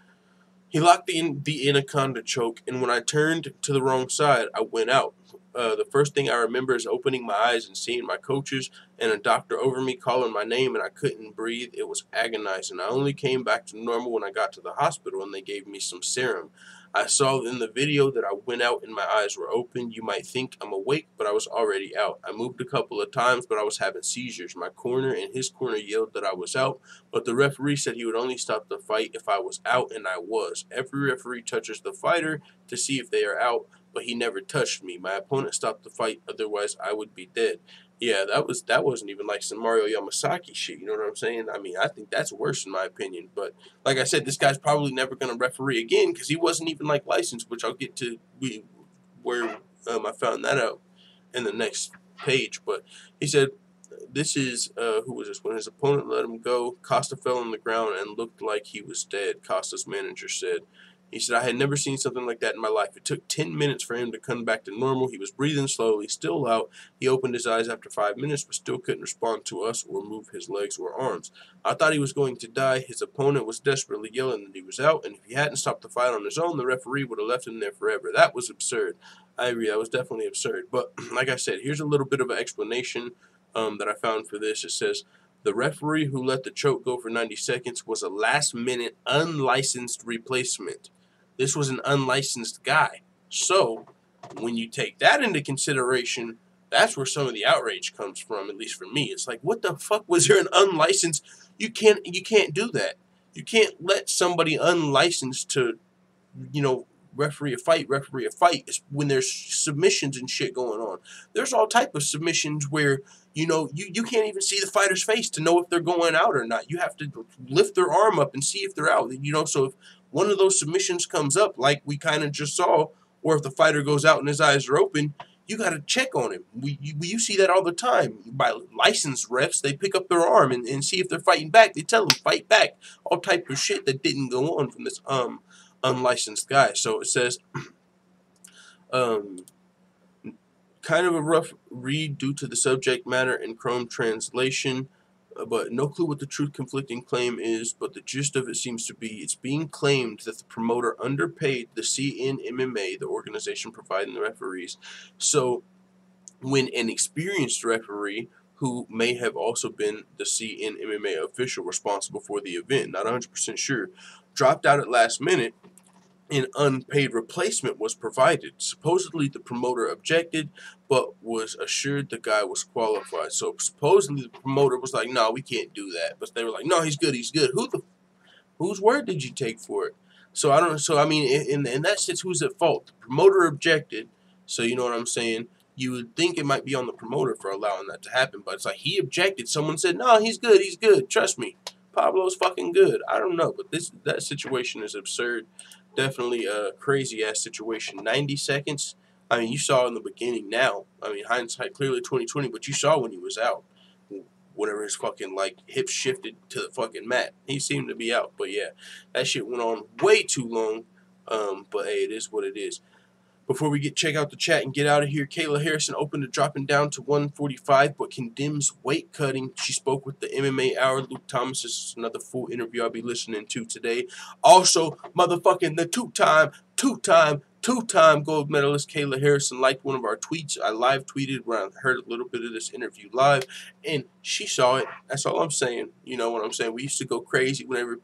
he locked the anaconda choke, and when I turned to the wrong side, I went out. The first thing I remember is opening my eyes and seeing my coaches and a doctor over me calling my name, and I couldn't breathe. It was agonizing. I only came back to normal when I got to the hospital, and they gave me some serum. I saw in the video that I went out and my eyes were open. You might think I'm awake, but I was already out. I moved a couple of times, but I was having seizures. My corner and his corner yelled that I was out, but the referee said he would only stop the fight if I was out, and I was. Every referee touches the fighter to see if they are out, but he never touched me. My opponent stopped the fight, otherwise I would be dead. Yeah, that wasn't even like some Mario Yamasaki shit, you know what I'm saying? I mean, I think that's worse in my opinion. But like I said, this guy's probably never going to referee again because he wasn't even like licensed, which I'll get to where I found that out in the next page. But he said, this is, who was this? When his opponent let him go, Costa fell on the ground and looked like he was dead, Costa's manager said. He said, I had never seen something like that in my life. It took 10 minutes for him to come back to normal. He was breathing slowly, still out. He opened his eyes after 5 minutes, but still couldn't respond to us or move his legs or arms. I thought he was going to die. His opponent was desperately yelling that he was out, and if he hadn't stopped the fight on his own, the referee would have left him there forever. That was absurd. I agree, that was definitely absurd. But like I said, here's a little bit of an explanation that I found for this. It says, the referee who let the choke go for 90 seconds was a last-minute unlicensed replacement. This was an unlicensed guy. So, when you take that into consideration, that's where some of the outrage comes from, at least for me. It's like, what the fuck was there an unlicensed? You can't do that. You can't let somebody unlicensed to, referee a fight. It's when there's submissions and shit going on. There's all type of submissions where, you can't even see the fighter's face to know if they're going out or not. You have to lift their arm up and see if they're out. So if one of those submissions comes up, like we kind of just saw, or if the fighter goes out and his eyes are open, you got to check on him. You see that all the time. By licensed refs, they pick up their arm and see if they're fighting back. They tell them, fight back. All type of shit that didn't go on from this unlicensed guy. So it says, kind of a rough read due to the subject matter in Chrome translation, but no clue what the truth conflicting claim is, but the gist of it seems to be it's being claimed that the promoter underpaid the CNMMA, the organization providing the referees. So when an experienced referee, who may have also been the CNMMA official responsible for the event, not 100% sure, dropped out at last minute, an unpaid replacement was provided. Supposedly the promoter objected, but was assured the guy was qualified. So supposedly the promoter was like, no, we can't do that. But they were like, no, he's good, he's good. Whose word did you take for it? So I mean, in that sense, who's at fault? The promoter objected, So you know what I'm saying? You would think it might be on the promoter for allowing that to happen, but it's like he objected. Someone said, "No, he's good. Trust me, Pablo's fucking good." I don't know, but that situation is absurd. Definitely a crazy ass situation. 90 seconds. I mean, you saw in the beginning. Now, I mean, hindsight clearly 2020, but you saw when he was out. Whenever his fucking like hips shifted to the fucking mat, he seemed to be out. But yeah, that shit went on way too long. But hey, it is what it is. Before we check out the chat and get out of here, Kayla Harrison open to dropping down to 145, but condemns weight cutting. She spoke with the MMA Hour. Luke Thomas. This is another full interview I'll be listening to today. Also, motherfucking the two-time gold medalist Kayla Harrison liked one of our tweets. I live tweeted when I heard a little bit of this interview live, and she saw it. That's all I'm saying. You know what I'm saying? We used to go crazy whenever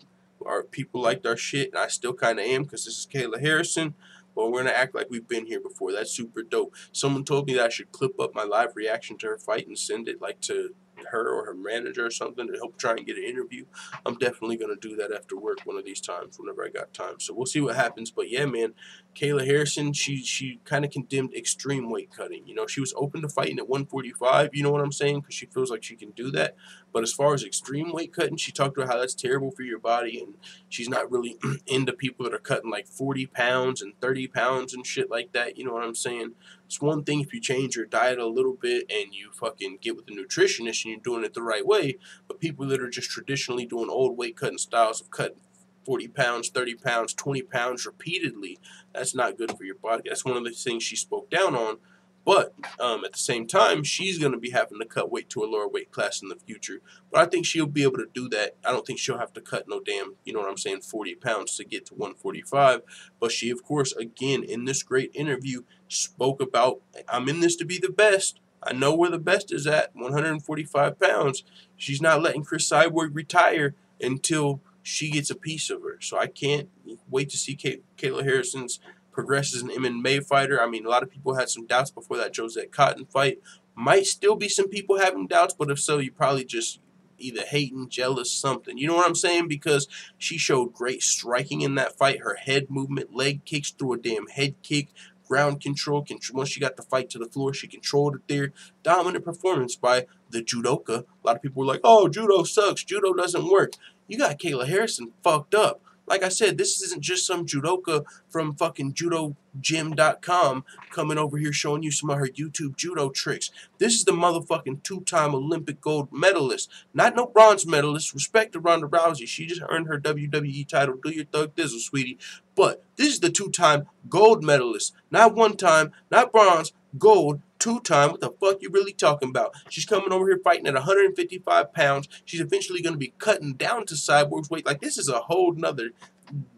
our people liked our shit, and I still kind of am because this is Kayla Harrison. Well, we're going to act like we've been here before. That's super dope. Someone told me that I should clip up my live reaction to her fight and send it like to her or her manager or something to help try and get an interview. I'm definitely going to do that after work one of these times, whenever I got time. So we'll see what happens. But yeah, man, Kayla Harrison, she kind of condemned extreme weight cutting. You know, she was open to fighting at 145, you know what I'm saying? Because she feels like she can do that. But as far as extreme weight cutting, she talked about how that's terrible for your body, and she's not really into people that are cutting like 40 pounds and 30 pounds and shit like that, you know what I'm saying? It's one thing if you change your diet a little bit and you fucking get with a nutritionist and you're doing it the right way, but people that are just traditionally doing old weight cutting styles of cutting 40 pounds, 30 pounds, 20 pounds repeatedly, that's not good for your body. That's one of the things she spoke down on. But at the same time, she's going to be having to cut weight to a lower weight class in the future. But I think she'll be able to do that. I don't think she'll have to cut no damn, you know what I'm saying, 40 pounds to get to 145. But she, of course, again, in this great interview, spoke about, I'm in this to be the best. I know where the best is at, 145 pounds. She's not letting Chris Cyborg retire until she gets a piece of her. So I can't wait to see Kayla Harrison's progresses an MMA fighter. I mean, a lot of people had some doubts before that Josette Cotton fight. Might still be some people having doubts, but if so, you probably just either hating, jealous, something. You know what I'm saying? Because she showed great striking in that fight. Her head movement, leg kicks through a damn head kick, ground control. Once she got the fight to the floor, she controlled it there. Dominant performance by the judoka. A lot of people were like, oh, judo sucks. Judo doesn't work. You got Kayla Harrison fucked up. Like I said, this isn't just some judoka from fucking judogym.com coming over here showing you some of her YouTube judo tricks. This is the motherfucking two-time Olympic gold medalist. Not no bronze medalist. Respect to Ronda Rousey. She just earned her WWE title. Do your thug thizzle, sweetie. But this is the two-time gold medalist. Not one time, not bronze, gold, two-time. What the fuck you really talking about? She's coming over here fighting at 155 pounds. She's eventually going to be cutting down to Cyborg's weight. Like, this is a whole nother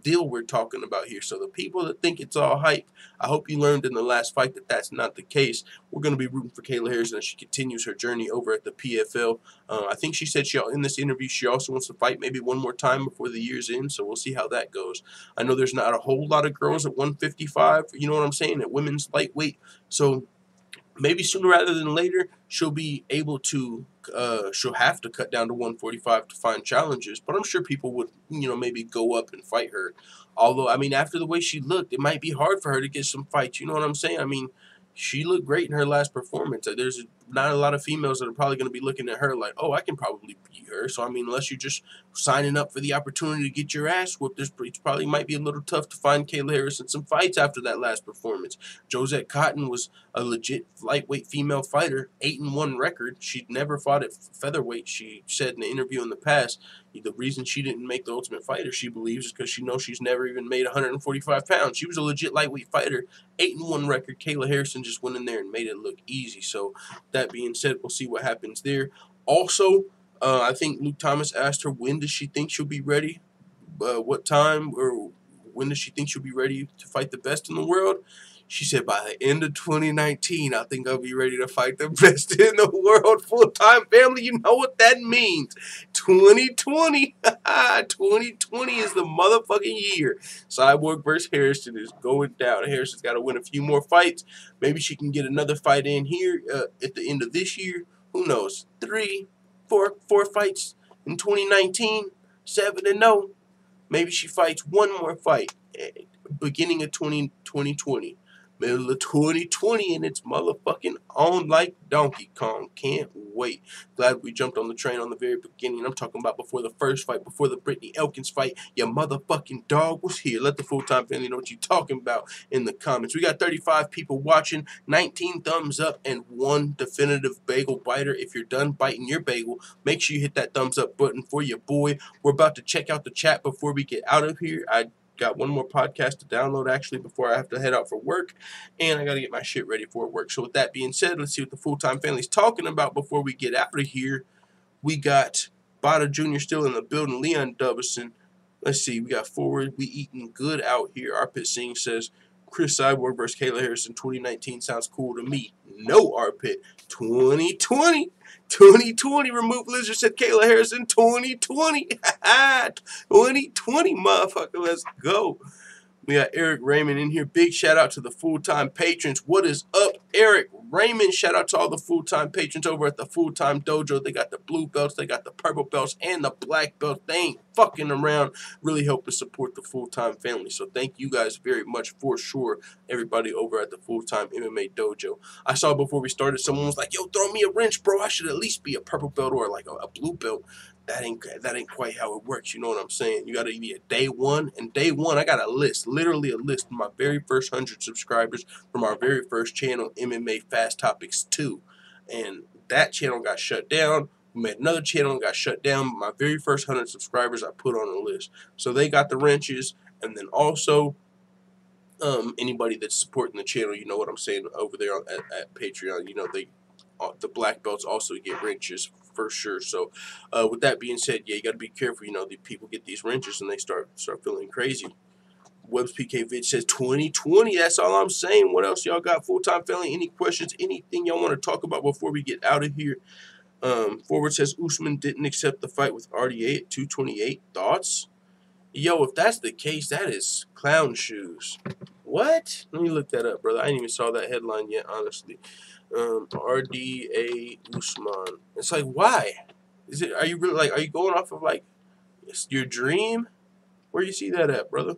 deal we're talking about here. So the people that think it's all hype, I hope you learned in the last fight that that's not the case. We're going to be rooting for Kayla Harrison as she continues her journey over at the PFL. I think she said in this interview she also wants to fight maybe one more time before the year's end, so we'll see how that goes. I know there's not a whole lot of girls at 155, you know what I'm saying, at women's lightweight, so maybe sooner rather than later, she'll be able to, she'll have to cut down to 145 to find challenges. But I'm sure people would, you know, maybe go up and fight her. Although, I mean, after the way she looked, it might be hard for her to get some fights. You know what I'm saying? I mean, she looked great in her last performance. There's not a lot of females that are probably going to be looking at her like, oh, I can probably beat her. So, I mean, unless you're just signing up for the opportunity to get your ass whooped, it probably might be a little tough to find Kayla Harrison some fights after that last performance. Josette Cotton was a legit lightweight female fighter, 8-1 record. She'd never fought at featherweight. She said in an interview in the past, the reason she didn't make the Ultimate Fighter, she believes, is because she knows she's never even made 145 pounds. She was a legit lightweight fighter, 8-1 record. Kayla Harrison just went in there and made it look easy. So that being said, we'll see what happens there. Also, I think Luke Thomas asked her when does she think she'll be ready, what time, or when does she think she'll be ready to fight the best in the world. She said, by the end of 2019, I think I'll be ready to fight the best in the world full-time. Family, you know what that means. 2020. 2020 is the motherfucking year. Cyborg versus Harrison is going down. Harrison's got to win a few more fights. Maybe she can get another fight in here at the end of this year. Who knows? 4 fights in 2019. 7-0. Maybe she fights one more fight beginning of 2020. Middle of 2020, and it's motherfucking on like Donkey Kong. Can't wait. Glad we jumped on the train on the very beginning. I'm talking about before the first fight, before the Brittany Elkins fight. Your motherfucking dog was here. Let the full-time family know what you're talking about in the comments. We got 35 people watching, 19 thumbs up, and 1 definitive bagel biter. If you're done biting your bagel, make sure you hit that thumbs up button for your boy. We're about to check out the chat before we get out of here. I got one more podcast to download actually before I have to head out for work, and I got to get my shit ready for work. So with that being said, let's see what the full-time family's talking about before we get out of here. We got Bada Jr. still in the building, Leon Dubison. Let's see, we got forward. We eating good out here. Arpit Singh says, Chris Cyborg versus Kayla Harrison 2019 sounds cool to me. No, Arpit. 2020. 2020. Remove Lizard said Kayla Harrison 2020. 2020, motherfucker. Let's go. We got Eric Raymond in here. Big shout out to the full-time patrons. What is up, Eric Raymond? Shout out to all the full-time patrons over at the full-time dojo. They got the blue belts, they got the purple belts, and the black belts. They ain't fucking around. Really help to support the full-time family. So thank you guys very much for sure, everybody over at the full-time MMA dojo. I saw before we started, someone was like, yo, throw me a wrench, bro. I should at least be a purple belt or like a blue belt. That ain't quite how it works. You know what I'm saying? You got to be a day one. And day one, I got a list, literally a list of my very first 100 subscribers from our very first channel, MMA Fast Topics 2. And that channel got shut down. We made another channel and got shut down. My very first 100 subscribers I put on the list. So they got the wrenches. And then also, anybody that's supporting the channel, you know what I'm saying, over there at Patreon, you know, the black belts also get wrenches for sure. So with that being said, yeah, you got to be careful. You know, the people get these wrenches and they start feeling crazy. Webbs PK Vid says 2020. That's all I'm saying. What else y'all got? Full-time family, any questions, anything y'all want to talk about before we get out of here? Forward says Usman didn't accept the fight with RDA at 228. Thoughts? Yo, if that's the case, that is clown shoes. What? Let me look that up, brother. I didn't even saw that headline yet, honestly. RDA Usman. It's like, why? Are you really like, are you going off of like your dream? Where you see that at, brother?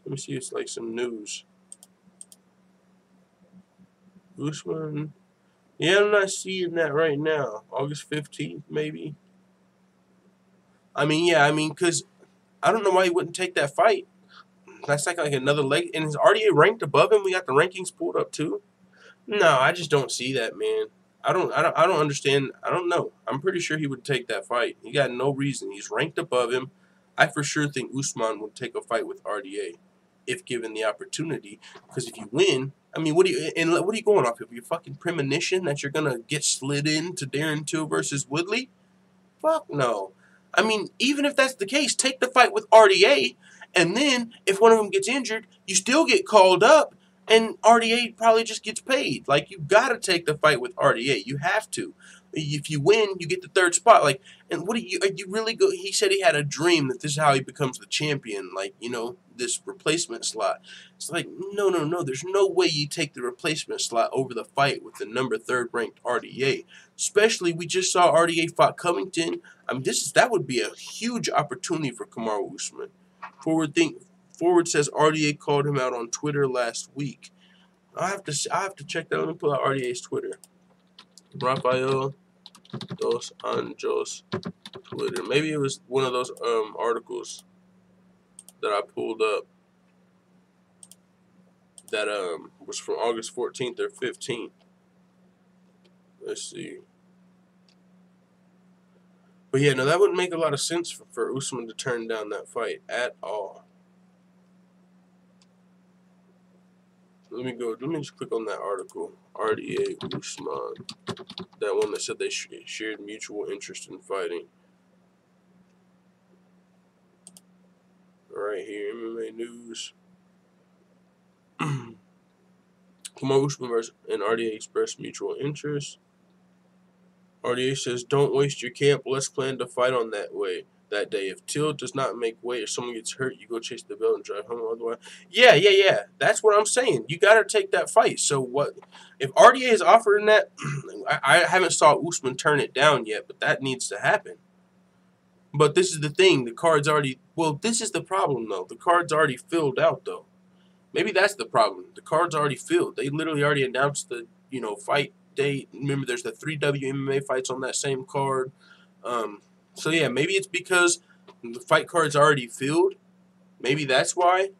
Let me see, it's like some news. Usman. Yeah, I'm not seeing that right now. August 15th, maybe. I mean, yeah, because I don't know why he wouldn't take that fight. That's like another leg. And is RDA ranked above him? We got the rankings pulled up too. No, I just don't see that, man. I don't understand. I don't know. I'm pretty sure he would take that fight. He got no reason. He's ranked above him. I for sure think Usman would take a fight with RDA if given the opportunity. Because if you win, I mean, what are you going off of? Your fucking premonition that you're gonna get slid into Darren Till versus Woodley? Fuck no. I mean, even if that's the case, take the fight with RDA, and then if one of them gets injured, you still get called up. And RDA probably just gets paid. Like, you got to take the fight with RDA. You have to. If you win, you get the third spot. Like, and what are you really go? He said he had a dream that this is how he becomes the champion. Like, you know, this replacement slot. It's like, no. There's no way you take the replacement slot over the fight with the number 3rd ranked RDA. Especially, we just saw RDA fought Covington. I mean, that would be a huge opportunity for Kamaru Usman. Forward says RDA called him out on Twitter last week. I have to check that. Let me pull out RDA's Twitter. Rafael Dos Anjos Twitter. Maybe it was one of those articles that I pulled up that was from August 14th or 15th. Let's see. But yeah, no, that wouldn't make a lot of sense for Usman to turn down that fight at all. Let me just click on that article. RDA Usman. That one that said they shared mutual interest in fighting. Right here, MMA News. Kamaru Usman and RDA expressed mutual interest. RDA says, don't waste your camp. Let's plan to fight on that day. If Till does not make weight or someone gets hurt, you go chase the belt and drive home. Otherwise, yeah. That's what I'm saying. You got to take that fight. So what? If RDA is offering that, I haven't saw Usman turn it down yet, but that needs to happen. But this is the thing. The card's already... Well, this is the problem, though. The card's already filled out, though. Maybe that's the problem. The card's already filled. They literally already announced the, fight date. Remember, there's the 3 WMMA fights on that same card. So, yeah, maybe it's because the fight card's already filled. Maybe that's why.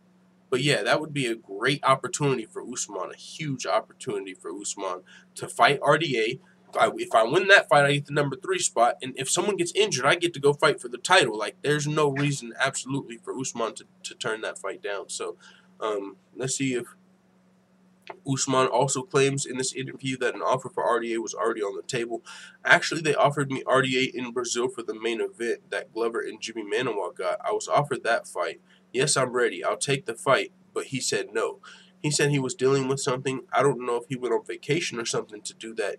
But, yeah, that would be a great opportunity for Usman, a huge opportunity for Usman to fight RDA. If I win that fight, I get the number 3 spot. And if someone gets injured, I get to go fight for the title. Like, there's no reason absolutely for Usman to turn that fight down. So, let's see if Usman also claims in this interview that an offer for RDA was already on the table. Actually, they offered me RDA in Brazil for the main event that Glover and Jimmy Manuwa got. I was offered that fight. Yes, I'm ready. I'll take the fight, but he said no. He said he was dealing with something. I don't know if he went on vacation or something to do that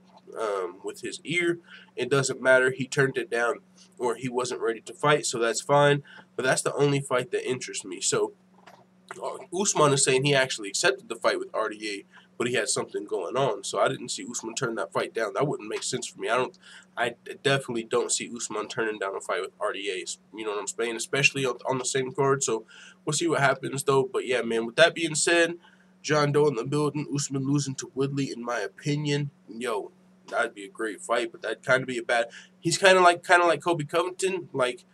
with his ear. It doesn't matter. He turned it down, or he wasn't ready to fight, so that's fine. But that's the only fight that interests me. So Usman is saying he actually accepted the fight with RDA, but he had something going on. So I didn't see Usman turn that fight down. That wouldn't make sense for me. I definitely don't see Usman turning down a fight with RDA. You know what I'm saying? Especially on the same card. So we'll see what happens, though. But yeah, man, with that being said, Jon Jones in the building, Usman losing to Woodley, in my opinion. Yo, that'd be a great fight, but that'd kind of be a bad. He's kind of like Colby Covington, like.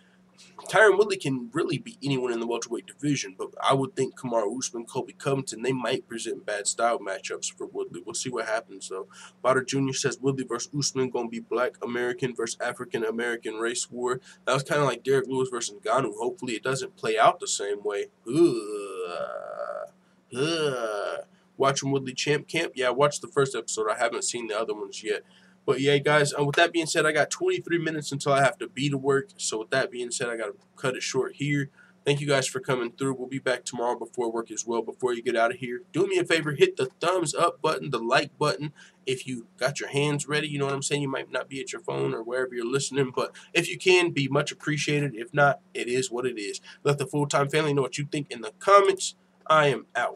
Tyron Woodley can really beat anyone in the welterweight division, but I would think Kamaru Usman, Colby Covington, they might present bad style matchups for Woodley. We'll see what happens, though. Bader Jr. says Woodley versus Usman going to be Black American versus African American race war. That was kind of like Derek Lewis versus Ngannou. Hopefully it doesn't play out the same way. Watching Woodley Champ Camp? Yeah, I watched the first episode. I haven't seen the other ones yet. But, yeah, guys, with that being said, I got 23 minutes until I have to be to work. So, with that being said, I got to cut it short here. Thank you guys for coming through. We'll be back tomorrow before work as well. Before you get out of here, do me a favor, hit the thumbs up button, the like button. If you got your hands ready, you know what I'm saying? You might not be at your phone or wherever you're listening, but if you can, be much appreciated. If not, it is what it is. Let the full-time family know what you think in the comments. I am out.